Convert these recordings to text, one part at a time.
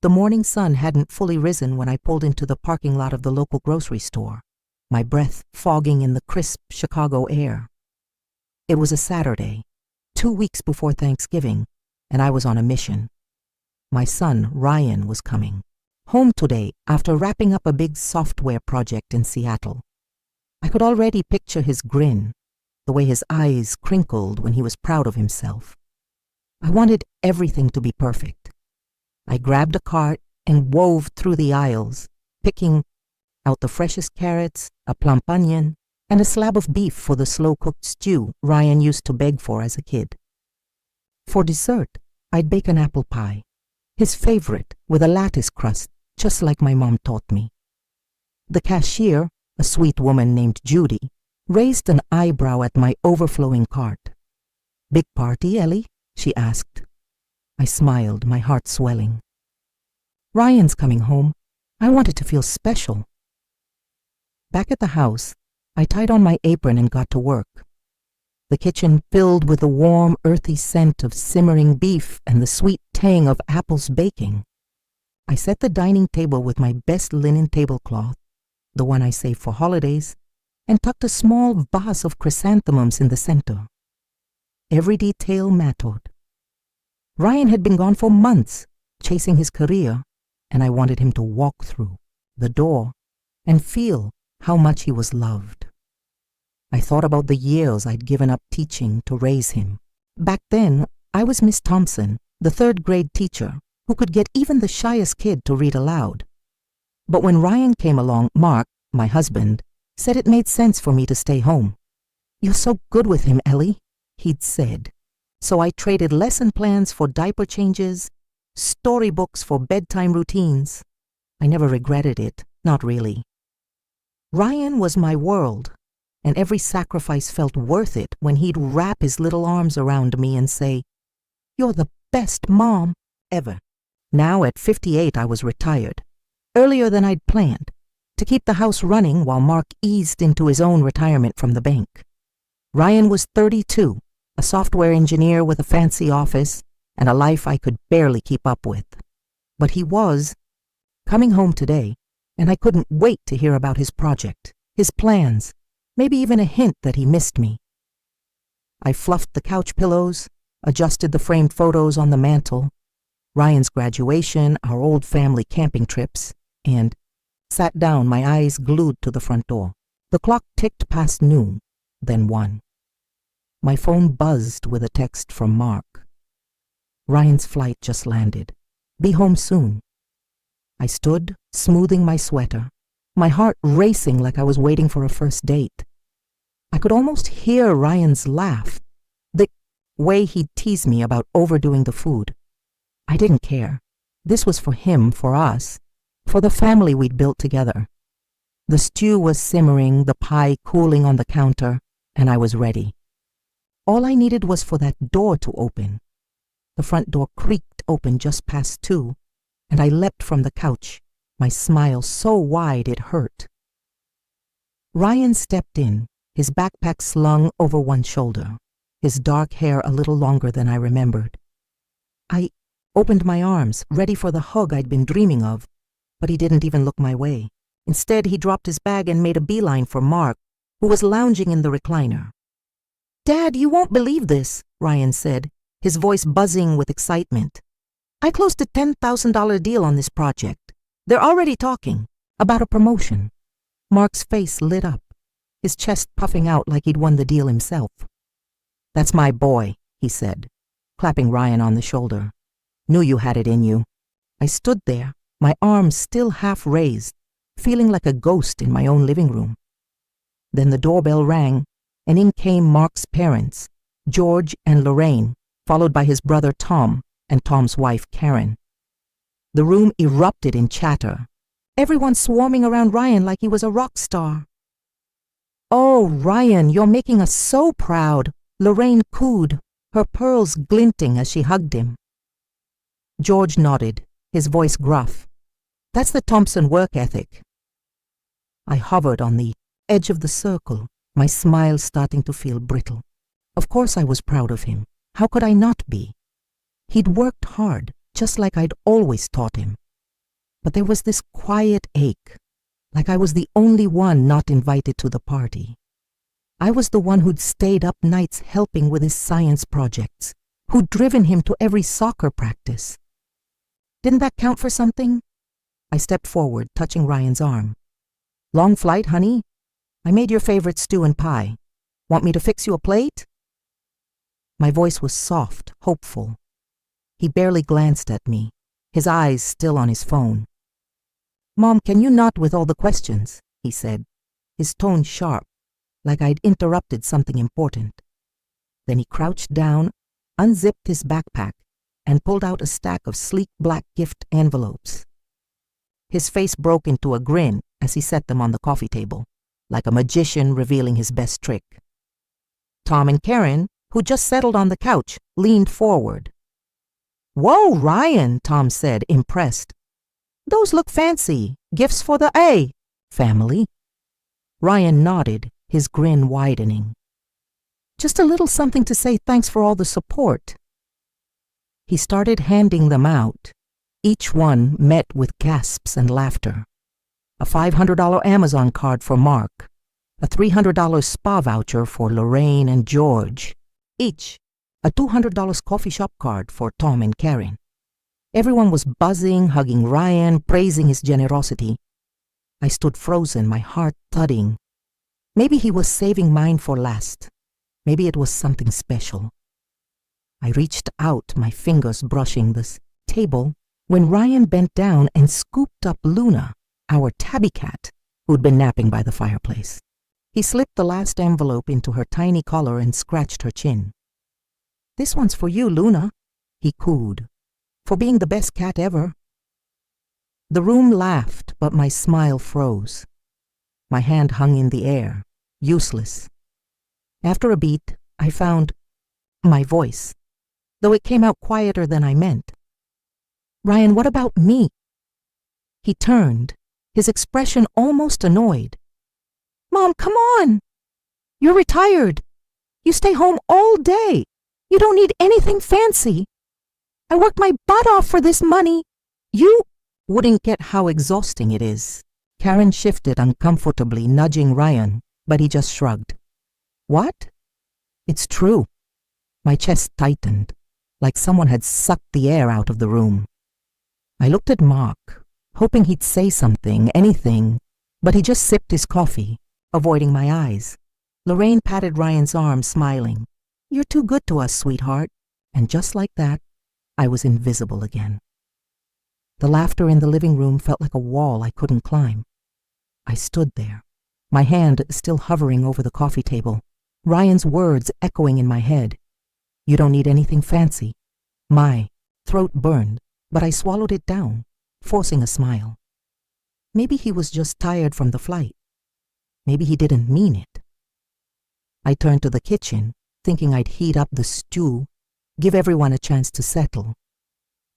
The morning sun hadn't fully risen when I pulled into the parking lot of the local grocery store, my breath fogging in the crisp Chicago air. It was a Saturday, 2 weeks before Thanksgiving, and I was on a mission. My son, Ryan, was coming home today after wrapping up a big software project in Seattle. I could already picture his grin, the way his eyes crinkled when he was proud of himself. I wanted everything to be perfect. I grabbed a cart and wove through the aisles, picking out the freshest carrots, a plump onion, and a slab of beef for the slow-cooked stew Ryan used to beg for as a kid. For dessert, I'd bake an apple pie, his favorite, with a lattice crust, just like my mom taught me. The cashier, a sweet woman named Judy, raised an eyebrow at my overflowing cart. "Big party, Ellie?" she asked. I smiled, my heart swelling. Ryan's coming home. I wanted to feel special. Back at the house, I tied on my apron and got to work. The kitchen filled with the warm, earthy scent of simmering beef and the sweet tang of apples baking. I set the dining table with my best linen tablecloth, the one I saved for holidays, and tucked a small vase of chrysanthemums in the center. Every detail mattered. Ryan had been gone for months, chasing his career, and I wanted him to walk through the door and feel how much he was loved. I thought about the years I'd given up teaching to raise him. Back then, I was Miss Thompson, the third-grade teacher, who could get even the shyest kid to read aloud. But when Ryan came along, Mark, my husband, said it made sense for me to stay home. "You're so good with him, Ellie," he'd said. So I traded lesson plans for diaper changes, storybooks for bedtime routines. I never regretted it, not really. Ryan was my world, and every sacrifice felt worth it when he'd wrap his little arms around me and say, "You're the best mom ever." Now at 58 I was retired, earlier than I'd planned, to keep the house running while Mark eased into his own retirement from the bank. Ryan was 32, a software engineer with a fancy office and a life I could barely keep up with. But he was coming home today, and I couldn't wait to hear about his project, his plans, maybe even a hint that he missed me. I fluffed the couch pillows, adjusted the framed photos on the mantel, Ryan's graduation, our old family camping trips, and sat down, my eyes glued to the front door. The clock ticked past noon, then 1. My phone buzzed with a text from Mark. "Ryan's flight just landed. Be home soon." I stood, smoothing my sweater, my heart racing like I was waiting for a first date. I could almost hear Ryan's laugh, the way he'd tease me about overdoing the food. I didn't care. This was for him, for us, for the family we'd built together. The stew was simmering, the pie cooling on the counter, and I was ready. All I needed was for that door to open. The front door creaked open just past 2, and I leapt from the couch, my smile so wide it hurt. Ryan stepped in, his backpack slung over one shoulder, his dark hair a little longer than I remembered. I opened my arms, ready for the hug I'd been dreaming of, but he didn't even look my way. Instead, he dropped his bag and made a beeline for Mark, who was lounging in the recliner. "Dad, you won't believe this," Ryan said, his voice buzzing with excitement. "I closed a $10,000 deal on this project. They're already talking about a promotion." Mark's face lit up, his chest puffing out like he'd won the deal himself. "That's my boy," he said, clapping Ryan on the shoulder. "Knew you had it in you." I stood there, my arms still half raised, feeling like a ghost in my own living room. Then the doorbell rang, and in came Mark's parents, George and Lorraine, followed by his brother Tom and Tom's wife Karen. The room erupted in chatter, everyone swarming around Ryan like he was a rock star. "Oh, Ryan, you're making us so proud," Lorraine cooed, her pearls glinting as she hugged him. George nodded, his voice gruff. "That's the Thompson work ethic." I hovered on the edge of the circle, my smile starting to feel brittle. Of course I was proud of him. How could I not be? He'd worked hard, just like I'd always taught him. But there was this quiet ache, like I was the only one not invited to the party. I was the one who'd stayed up nights helping with his science projects, who'd driven him to every soccer practice. Didn't that count for something? I stepped forward, touching Ryan's arm. Long flight, honey? I made your favorite stew and pie. Want me to fix you a plate? My voice was soft, hopeful. He barely glanced at me, his eyes still on his phone. Mom, can you not with all the questions? He said, his tone sharp, like I'd interrupted something important. Then he crouched down, unzipped his backpack, and pulled out a stack of sleek black gift envelopes. His face broke into a grin as he set them on the coffee table, like a magician revealing his best trick. Tom and Karen, who just settled on the couch, leaned forward. Whoa, Ryan, Tom said, impressed. Those look fancy. Gifts for the A family. Ryan nodded, his grin widening. Just a little something to say thanks for all the support. He started handing them out. Each one met with gasps and laughter. A $500 Amazon card for Mark, a $300 spa voucher for Lorraine and George, each a $200 coffee shop card for Tom and Karen. Everyone was buzzing, hugging Ryan, praising his generosity. I stood frozen, my heart thudding. Maybe he was saving mine for last. Maybe it was something special. I reached out, my fingers brushing the table, when Ryan bent down and scooped up Luna, our tabby cat, who'd been napping by the fireplace. He slipped the last envelope into her tiny collar and scratched her chin. This one's for you, Luna, he cooed, for being the best cat ever. The room laughed, but my smile froze. My hand hung in the air, useless. After a beat, I found my voice, though it came out quieter than I meant. Ryan, what about me? He turned, his expression almost annoyed. Mom, come on! You're retired. You stay home all day. You don't need anything fancy. I worked my butt off for this money. You wouldn't get how exhausting it is. Karen shifted uncomfortably, nudging Ryan, but he just shrugged. What? It's true. My chest tightened, like someone had sucked the air out of the room. I looked at Mark, hoping he'd say something, anything, but he just sipped his coffee, avoiding my eyes. Lorraine patted Ryan's arm, smiling. You're too good to us, sweetheart. And just like that, I was invisible again. The laughter in the living room felt like a wall I couldn't climb. I stood there, my hand still hovering over the coffee table, Ryan's words echoing in my head. You don't need anything fancy. My throat burned, but I swallowed it down, forcing a smile. Maybe he was just tired from the flight. Maybe he didn't mean it. I turned to the kitchen, thinking I'd heat up the stew, give everyone a chance to settle.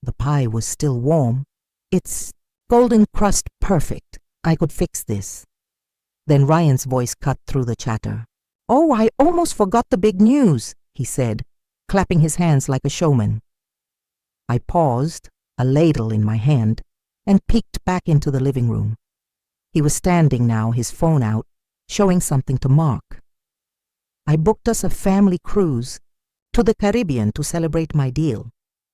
The pie was still warm. Its golden crust perfect. I could fix this. Then Ryan's voice cut through the chatter. Oh, I almost forgot the big news, he said, clapping his hands like a showman. I paused, a ladle in my hand, and peeked back into the living room. He was standing now, his phone out, showing something to Mark. I booked us a family cruise to the Caribbean to celebrate my deal.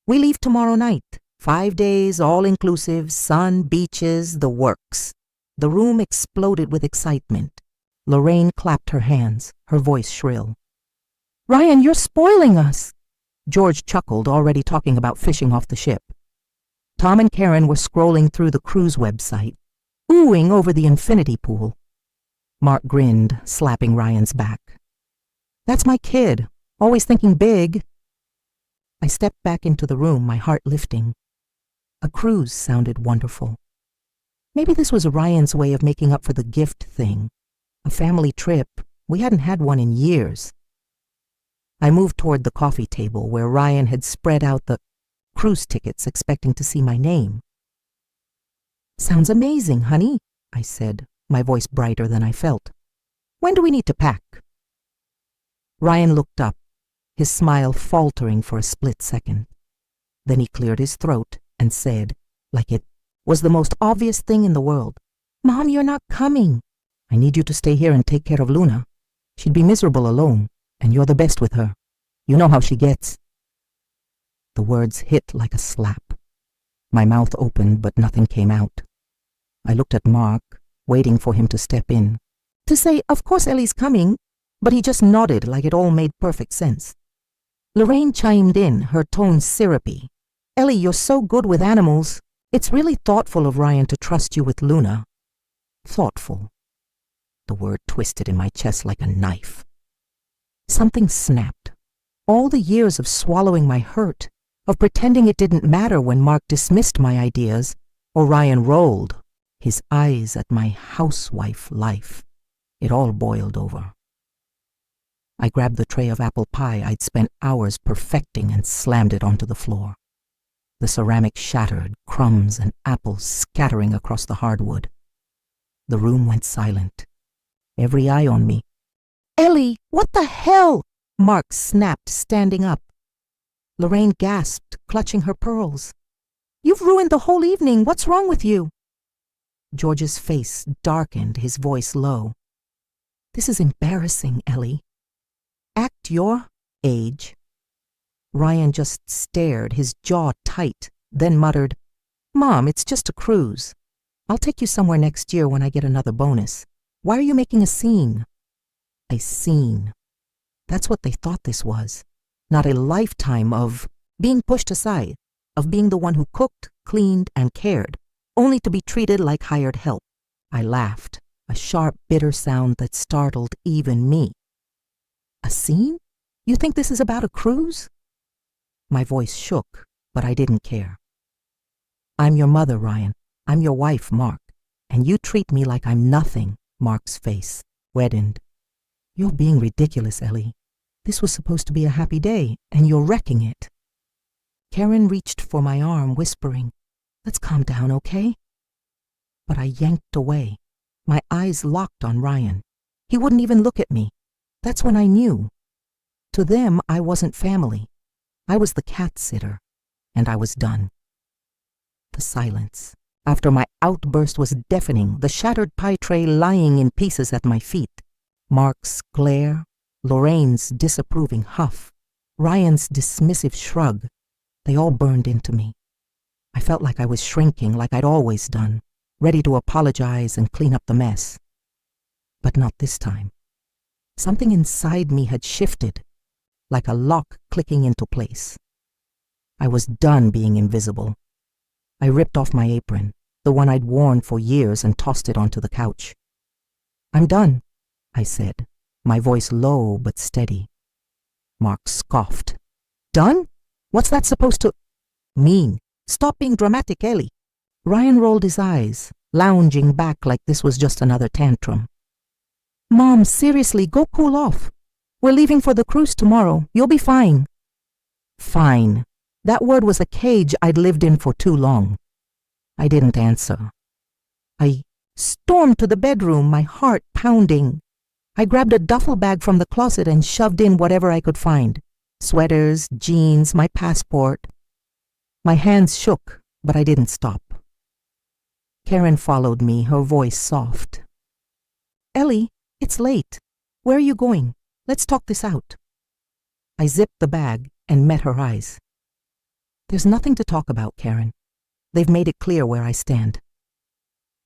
We leave tomorrow night. 5 days, all-inclusive, sun, beaches, the works. The room exploded with excitement. Lorraine clapped her hands, her voice shrill. Ryan, you're spoiling us. George chuckled, already talking about fishing off the ship. Tom and Karen were scrolling through the cruise website, oohing over the infinity pool. Mark grinned, slapping Ryan's back. That's my kid, always thinking big. I stepped back into the room, my heart lifting. A cruise sounded wonderful. Maybe this was Ryan's way of making up for the gift thing. A family trip. We hadn't had one in years. I moved toward the coffee table where Ryan had spread out the cruise tickets, expecting to see my name. Sounds amazing, honey, I said, my voice brighter than I felt. When do we need to pack? Ryan looked up, his smile faltering for a split second. Then he cleared his throat and said, like it was the most obvious thing in the world. Mom, you're not coming. I need you to stay here and take care of Luna. She'd be miserable alone, and you're the best with her. You know how she gets. The words hit like a slap. My mouth opened, but nothing came out. I looked at Mark, waiting for him to step in, to say, of course Ellie's coming, but he just nodded like it all made perfect sense. Lorraine chimed in, her tone syrupy. Ellie, you're so good with animals. It's really thoughtful of Ryan to trust you with Luna. Thoughtful. The word twisted in my chest like a knife. Something snapped. All the years of swallowing my hurt, of pretending it didn't matter when Mark dismissed my ideas, or Ryan rolled his eyes at my housewife life. It all boiled over. I grabbed the tray of apple pie I'd spent hours perfecting and slammed it onto the floor. The ceramic shattered, crumbs and apples scattering across the hardwood. The room went silent. Every eye on me. Ellie, what the hell? Mark snapped, standing up. Lorraine gasped, clutching her pearls. You've ruined the whole evening. What's wrong with you? George's face darkened, his voice low. This is embarrassing, Ellie. Act your age. Ryan just stared, his jaw tight, then muttered, Mom, it's just a cruise. I'll take you somewhere next year when I get another bonus. Why are you making a scene? A scene. That's what they thought this was. Not a lifetime of being pushed aside, of being the one who cooked, cleaned, and cared, only to be treated like hired help. I laughed, a sharp, bitter sound that startled even me. A scene? You think this is about a cruise? My voice shook, but I didn't care. I'm your mother, Ryan. I'm your wife, Mark. And you treat me like I'm nothing. Mark's face reddened. You're being ridiculous, Ellie. This was supposed to be a happy day, and you're wrecking it. Karen reached for my arm, whispering, Let's calm down, okay? But I yanked away. My eyes locked on Ryan. He wouldn't even look at me. That's when I knew. To them, I wasn't family. I was the cat sitter, and I was done. The silence, after my outburst, was deafening, the shattered pie tray lying in pieces at my feet. Mark's glare, Lorraine's disapproving huff, Ryan's dismissive shrug, they all burned into me. I felt like I was shrinking, like I'd always done, ready to apologize and clean up the mess. But not this time. Something inside me had shifted, like a lock clicking into place. I was done being invisible. I ripped off my apron, the one I'd worn for years, and tossed it onto the couch. I'm done, I said, my voice low but steady. Mark scoffed. Done? What's that supposed to mean? Stop being dramatic, Ellie. Ryan rolled his eyes, lounging back like this was just another tantrum. Mom, seriously, go cool off. We're leaving for the cruise tomorrow. You'll be fine. Fine. That word was a cage I'd lived in for too long. I didn't answer. I stormed to the bedroom, my heart pounding. I grabbed a duffel bag from the closet and shoved in whatever I could find. Sweaters, jeans, my passport. My hands shook, but I didn't stop. Karen followed me, her voice soft. Ellie, it's late. Where are you going? Let's talk this out. I zipped the bag and met her eyes. There's nothing to talk about, Karen. They've made it clear where I stand.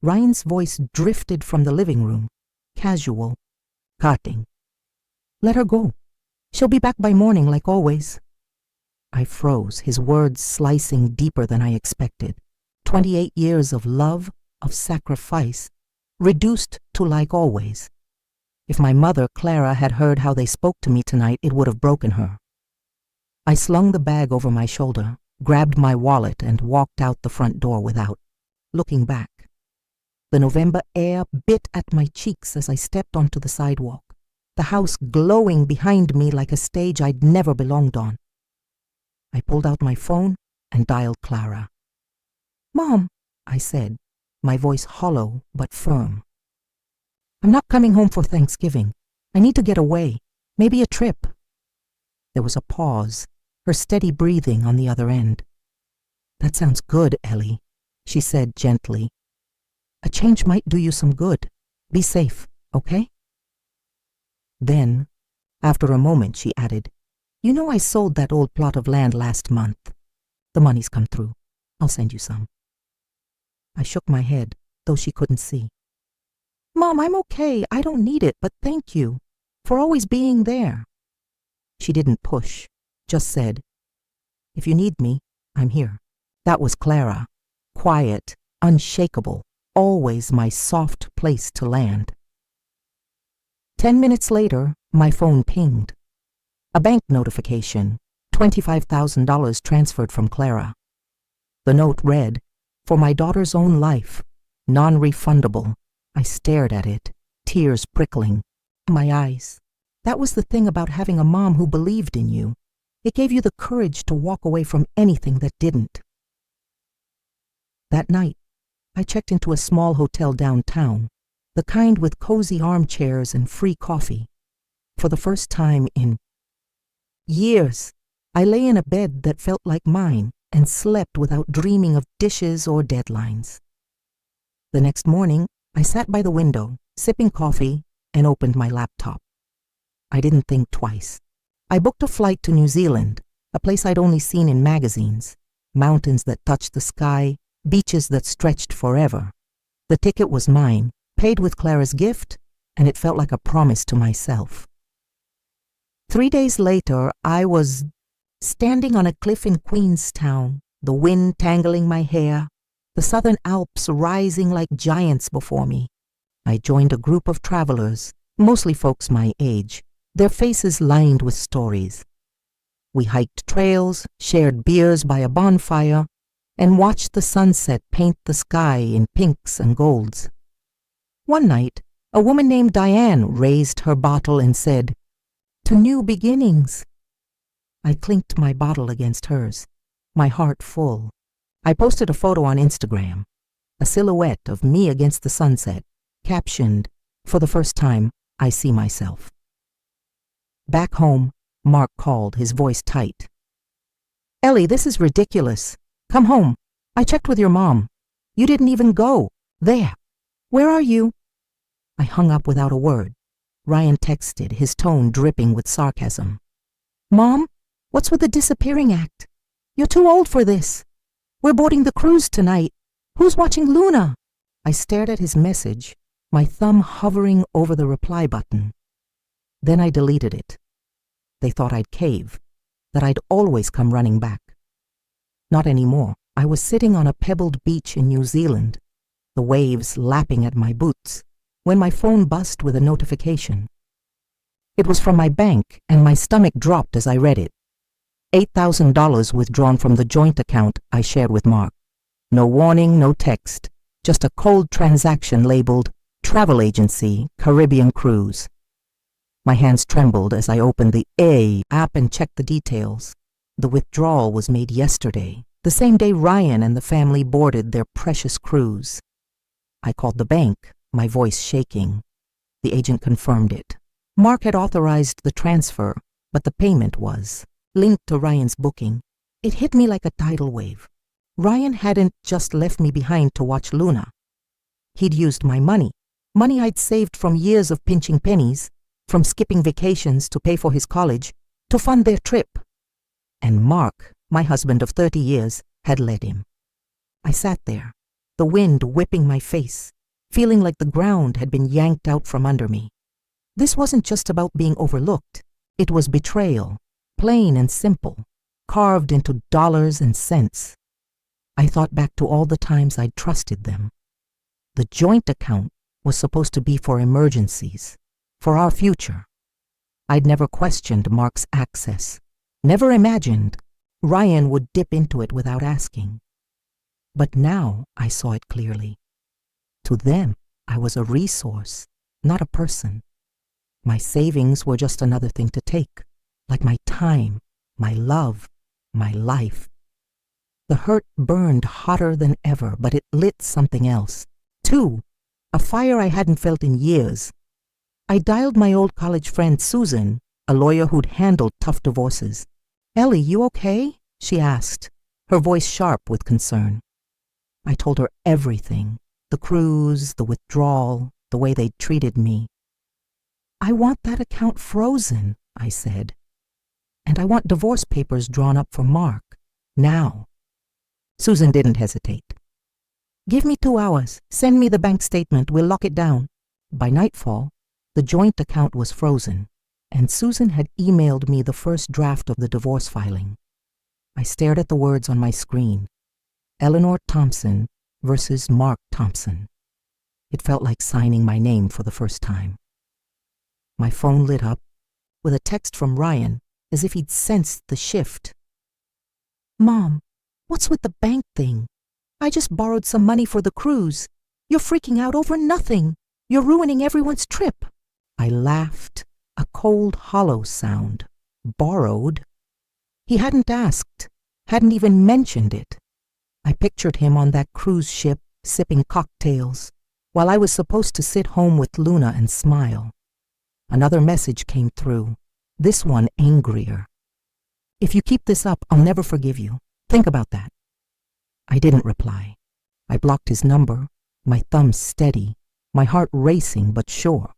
Ryan's voice drifted from the living room, casual, cutting. Let her go. She'll be back by morning like always. I froze, his words slicing deeper than I expected. 28 years of love, of sacrifice, reduced to like always. If my mother, Clara, had heard how they spoke to me tonight, it would have broken her. I slung the bag over my shoulder, grabbed my wallet, and walked out the front door without looking back. The November air bit at my cheeks as I stepped onto the sidewalk, the house glowing behind me like a stage I'd never belonged on. I pulled out my phone and dialed Clara. Mom, I said, my voice hollow but firm. I'm not coming home for Thanksgiving. I need to get away, maybe a trip. There was a pause, her steady breathing on the other end. That sounds good, Ellie. she said gently. A change might do you some good. Be safe, okay? Then, after a moment, she added, You know I sold that old plot of land last month. The money's come through. I'll send you some. I shook my head, though she couldn't see. Mom, I'm okay. I don't need it, but thank you for always being there. She didn't push, just said, If you need me, I'm here. That was Clara, quiet, unshakable, always my soft place to land. 10 minutes later, my phone pinged. A bank notification, $25,000 transferred from Clara. The note read, For my daughter's own life, non-refundable. I stared at it, tears prickling my eyes. That was the thing about having a mom who believed in you. It gave you the courage to walk away from anything that didn't. That night, I checked into a small hotel downtown, the kind with cozy armchairs and free coffee. For the first time in years, I lay in a bed that felt like mine and slept without dreaming of dishes or deadlines. The next morning, I sat by the window, sipping coffee, and opened my laptop. I didn't think twice. I booked a flight to New Zealand, a place I'd only seen in magazines, mountains that touched the sky, beaches that stretched forever. The ticket was mine, paid with Clara's gift, and it felt like a promise to myself. 3 days later, I was standing on a cliff in Queenstown, the wind tangling my hair, the southern Alps rising like giants before me. I joined a group of travelers, mostly folks my age, their faces lined with stories. We hiked trails, shared beers by a bonfire, and watched the sunset paint the sky in pinks and golds. One night, a woman named Diane raised her bottle and said, To new beginnings. I clinked my bottle against hers, my heart full. I posted a photo on Instagram, a silhouette of me against the sunset, captioned, For the first time, I see myself. Back home, Mark called, his voice tight. Ellie, this is ridiculous. Come home. I checked with your mom. You didn't even go. There. Where are you? I hung up without a word. Ryan texted, his tone dripping with sarcasm. Mom, what's with the disappearing act? You're too old for this. We're boarding the cruise tonight. Who's watching Luna? I stared at his message, my thumb hovering over the reply button. Then I deleted it. They thought I'd cave, that I'd always come running back. Not anymore. I was sitting on a pebbled beach in New Zealand, the waves lapping at my boots, when my phone buzzed with a notification. It was from my bank, and my stomach dropped as I read it. $8,000 withdrawn from the joint account I shared with Mark. No warning, no text, just a cold transaction labeled Travel Agency, Caribbean Cruise. My hands trembled as I opened the app and checked the details. The withdrawal was made yesterday, the same day Ryan and the family boarded their precious cruise. I called the bank, my voice shaking. The agent confirmed it. Mark had authorized the transfer, but the payment was linked to Ryan's booking. It hit me like a tidal wave. Ryan hadn't just left me behind to watch Luna. He'd used my money I'd saved from years of pinching pennies, from skipping vacations to pay for his college, to fund their trip. And Mark, my husband of 30 years, had led him. I sat there, the wind whipping my face, feeling like the ground had been yanked out from under me. This wasn't just about being overlooked. It was betrayal, plain and simple, carved into dollars and cents. I thought back to all the times I'd trusted them. The joint account was supposed to be for emergencies, for our future. I'd never questioned Mark's access, never imagined Ryan would dip into it without asking. But now I saw it clearly. To them, I was a resource, not a person. My savings were just another thing to take, like my time, my love, my life. The hurt burned hotter than ever, but it lit something else. Too, a fire I hadn't felt in years. I dialed my old college friend Susan, a lawyer who'd handled tough divorces. Ellie, you okay? She asked, her voice sharp with concern. I told her everything, the cruise, the withdrawal, the way they'd treated me. I want that account frozen, I said. And I want divorce papers drawn up for Mark, now. Susan didn't hesitate. Give me 2 hours. Send me the bank statement. We'll lock it down. By nightfall, the joint account was frozen, and Susan had emailed me the first draft of the divorce filing. I stared at the words on my screen. Eleanor Thompson versus Mark Thompson. It felt like signing my name for the first time. My phone lit up with a text from Ryan, as if he'd sensed the shift. Mom, what's with the bank thing? I just borrowed some money for the cruise. You're freaking out over nothing. You're ruining everyone's trip. I laughed, a cold, hollow sound. Borrowed? He hadn't asked, hadn't even mentioned it. I pictured him on that cruise ship, sipping cocktails, while I was supposed to sit home with Luna and smile. Another message came through, this one angrier. If you keep this up, I'll never forgive you. Think about that. I didn't reply. I blocked his number, my thumbs steady, my heart racing but sure.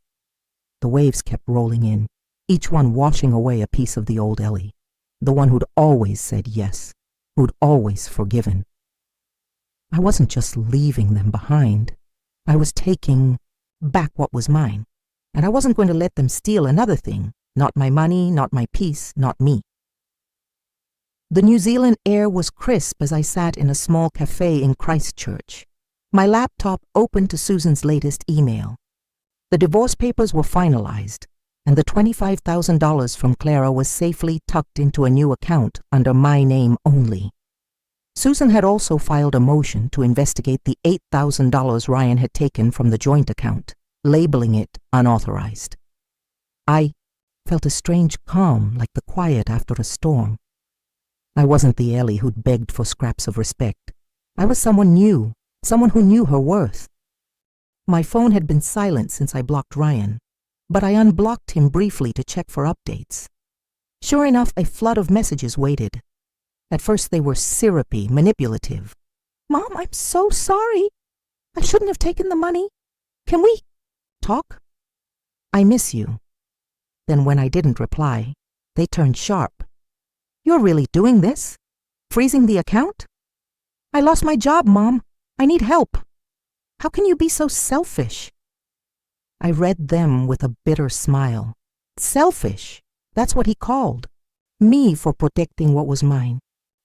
The waves kept rolling in, each one washing away a piece of the old Ellie, the one who'd always said yes, who'd always forgiven. I wasn't just leaving them behind. I was taking back what was mine, and I wasn't going to let them steal another thing, not my money, not my peace, not me. The New Zealand air was crisp as I sat in a small cafe in Christchurch, my laptop open to Susan's latest email. The divorce papers were finalized, and the $25,000 from Clara was safely tucked into a new account under my name only. Susan had also filed a motion to investigate the $8,000 Ryan had taken from the joint account, labeling it unauthorized. I felt a strange calm, like the quiet after a storm. I wasn't the Ellie who'd begged for scraps of respect. I was someone new, someone who knew her worth. My phone had been silent since I blocked Ryan, but I unblocked him briefly to check for updates. Sure enough, a flood of messages waited. At first they were syrupy, manipulative. Mom, I'm so sorry. I shouldn't have taken the money. Can we talk? I miss you. Then when I didn't reply, they turned sharp. You're really doing this? Freezing the account? I lost my job, Mom. I need help. How can you be so selfish? I read them with a bitter smile. Selfish? That's what he called. Me for protecting what was mine.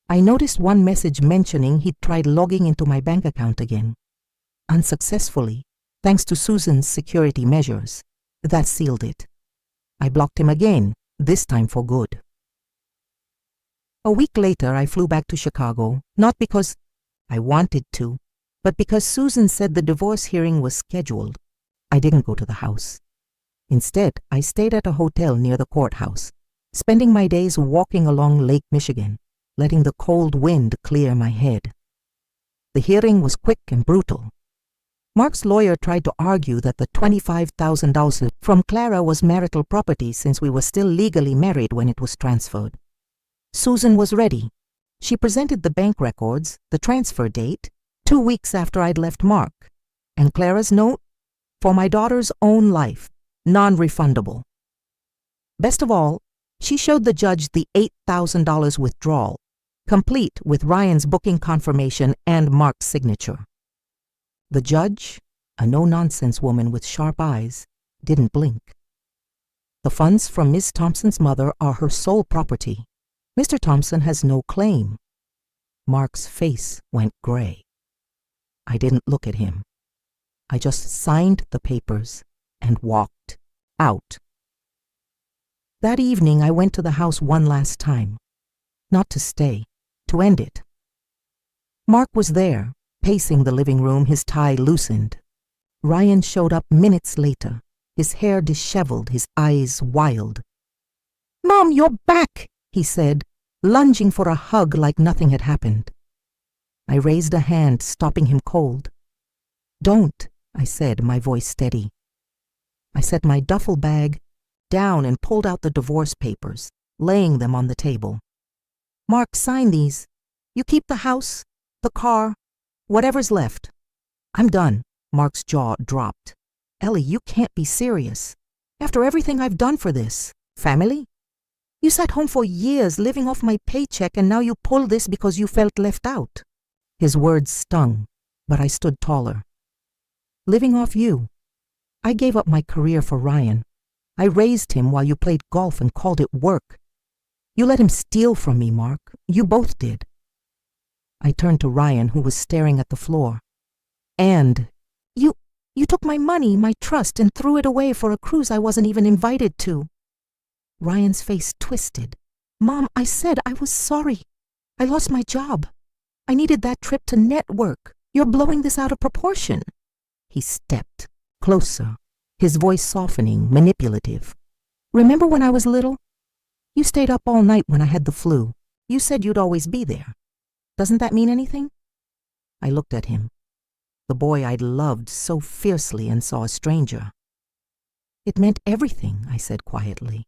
I noticed one message mentioning he'd tried logging into my bank account again. Unsuccessfully, thanks to Susan's security measures. That sealed it. I blocked him again, this time for good. A week later, I flew back to Chicago, not because I wanted to, but because Susan said the divorce hearing was scheduled. I didn't go to the house. Instead, I stayed at a hotel near the courthouse, spending my days walking along Lake Michigan, letting the cold wind clear my head. The hearing was quick and brutal. Mark's lawyer tried to argue that the $25,000 from Clara was marital property since we were still legally married when it was transferred. Susan was ready. She presented the bank records, the transfer date, 2 weeks after I'd left Mark, and Clara's note, for my daughter's own life, non-refundable. Best of all, she showed the judge the $8,000 withdrawal, complete with Ryan's booking confirmation and Mark's signature. The judge, a no-nonsense woman with sharp eyes, didn't blink. The funds from Miss Thompson's mother are her sole property. Mr. Thompson has no claim. Mark's face went gray. I didn't look at him. I just signed the papers and walked out. That evening, I went to the house one last time. Not to stay, to end it. Mark was there, pacing the living room, his tie loosened. Ryan showed up minutes later, his hair disheveled, his eyes wild. "Mom, you're back!" he said, lunging for a hug like nothing had happened. I raised a hand, stopping him cold. "Don't," I said, my voice steady. I set my duffel bag down and pulled out the divorce papers, laying them on the table. "Mark, sign these. You keep the house, the car, Whatever's left. I'm done. Mark's jaw dropped. Ellie, you can't be serious. After everything I've done for this. Family? You sat home for years living off my paycheck and now you pull this because you felt left out. His words stung, but I stood taller. Living off you. I gave up my career for Ryan. I raised him while you played golf and called it work. You let him steal from me, Mark. You both did. I turned to Ryan, who was staring at the floor. And you took my money, my trust, and threw it away for a cruise I wasn't even invited to. Ryan's face twisted. Mom, I said I was sorry. I lost my job. I needed that trip to network. You're blowing this out of proportion. He stepped closer, his voice softening, manipulative. Remember when I was little? You stayed up all night when I had the flu. You said you'd always be there. Doesn't that mean anything? I looked at him, the boy I'd loved so fiercely, and saw a stranger. It meant everything, I said quietly.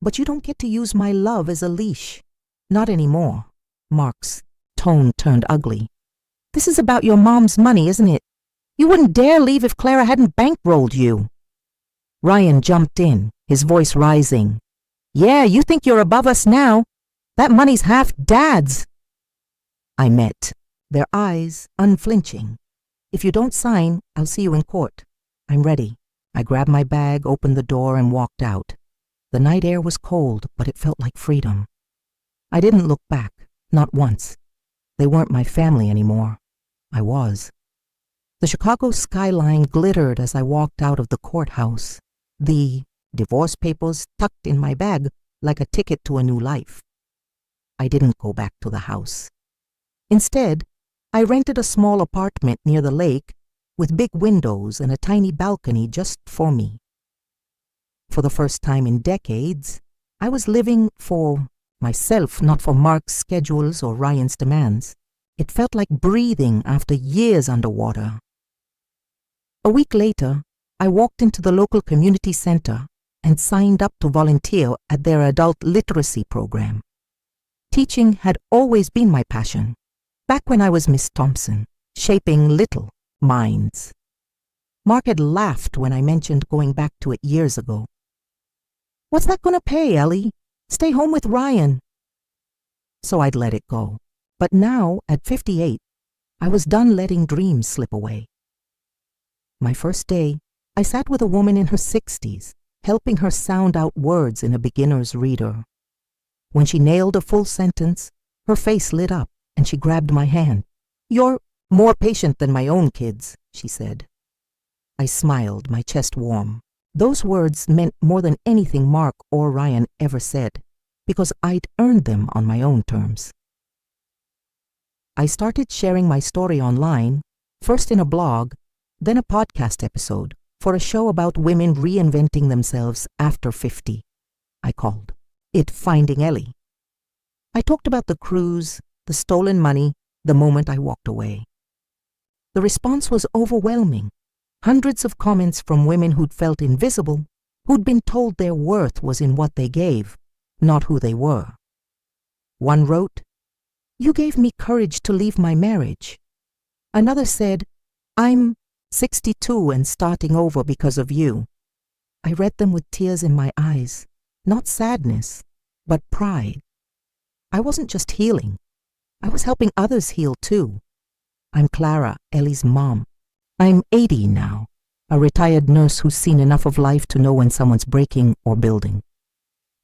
But you don't get to use my love as a leash. Not anymore. Mark's tone turned ugly. This is about your mom's money, isn't it? You wouldn't dare leave if Clara hadn't bankrolled you. Ryan jumped in, his voice rising. Yeah, you think you're above us now. That money's half Dad's. I met, their eyes unflinching. If you don't sign, I'll see you in court. I'm ready. I grabbed my bag, opened the door, and walked out. The night air was cold, but it felt like freedom. I didn't look back, not once. They weren't my family anymore. I was. The Chicago skyline glittered as I walked out of the courthouse, the divorce papers tucked in my bag like a ticket to a new life. I didn't go back to the house. Instead, I rented a small apartment near the lake with big windows and a tiny balcony just for me. For the first time in decades, I was living for myself, not for Mark's schedules or Ryan's demands. It felt like breathing after years underwater. A week later, I walked into the local community center and signed up to volunteer at their adult literacy program. Teaching had always been my passion, back when I was Miss Thompson, shaping little minds. Mark had laughed when I mentioned going back to it years ago. What's that gonna pay, Ellie? Stay home with Ryan. So I'd let it go. But now, at 58, I was done letting dreams slip away. My first day, I sat with a woman in her 60s, helping her sound out words in a beginner's reader. When she nailed a full sentence, her face lit up and she grabbed my hand. You're more patient than my own kids, she said. I smiled, my chest warm. Those words meant more than anything Mark or Ryan ever said, because I'd earned them on my own terms. I started sharing my story online, first in a blog, then a podcast episode, for a show about women reinventing themselves after 50. I called it Finding Ellie. I talked about the cruise, the stolen money, the moment I walked away. The response was overwhelming. Hundreds of comments from women who'd felt invisible, who'd been told their worth was in what they gave, not who they were. One wrote, "You gave me courage to leave my marriage." Another said, "I'm 62 and starting over because of you." I read them with tears in my eyes, not sadness, but pride. I wasn't just healing. I was helping others heal too. I'm Clara, Ellie's mom. I'm 80 now, a retired nurse who's seen enough of life to know when someone's breaking or building.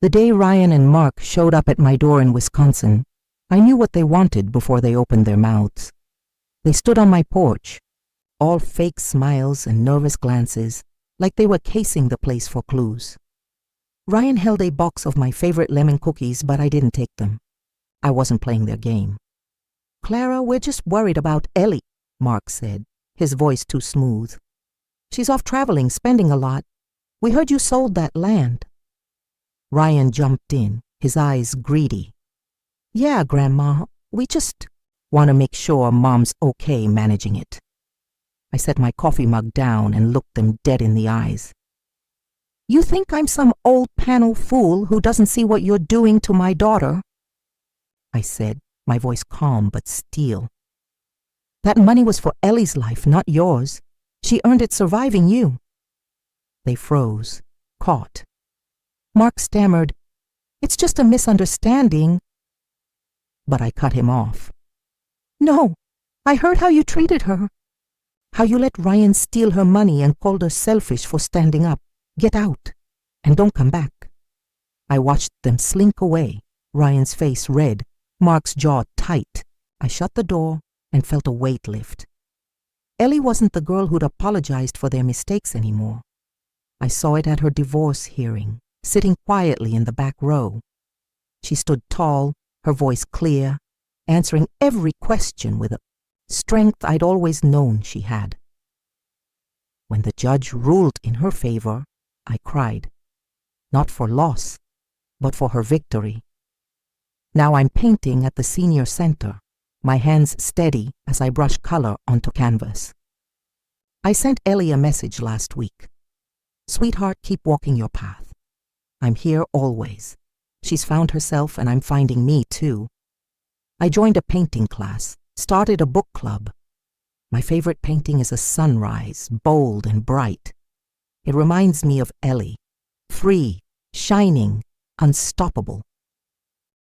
The day Ryan and Mark showed up at my door in Wisconsin, I knew what they wanted before they opened their mouths. They stood on my porch, all fake smiles and nervous glances, like they were casing the place for clues. Ryan held a box of my favorite lemon cookies, but I didn't take them. I wasn't playing their game. "Clara, we're just worried about Ellie," Mark said, his voice too smooth. "She's off traveling, spending a lot. We heard you sold that land." Ryan jumped in, his eyes greedy. "Yeah, Grandma, we just want to make sure Mom's okay managing it." I set my coffee mug down and looked them dead in the eyes. "You think I'm some old panel fool who doesn't see what you're doing to my daughter?" I said, my voice calm but steel. That money was for Ellie's life, not yours. She earned it surviving you." They froze, caught. Mark stammered, "It's just a misunderstanding." But I cut him off. "No, I heard how you treated her. How you let Ryan steal her money and called her selfish for standing up. Get out, and don't come back." I watched them slink away, Ryan's face red, Mark's jaw tight. I shut the door and felt a weight lift. Ellie wasn't the girl who'd apologized for their mistakes anymore. I saw it at her divorce hearing, sitting quietly in the back row. She stood tall, her voice clear, answering every question with a strength I'd always known she had. When the judge ruled in her favor, I cried. Not for loss, but for her victory. Now I'm painting at the senior center, my hands steady as I brush color onto canvas. I sent Ellie a message last week. "Sweetheart, keep walking your path. I'm here always." She's found herself and I'm finding me too. I joined a painting class, started a book club. My favorite painting is a sunrise, bold and bright. It reminds me of Ellie, free, shining, unstoppable.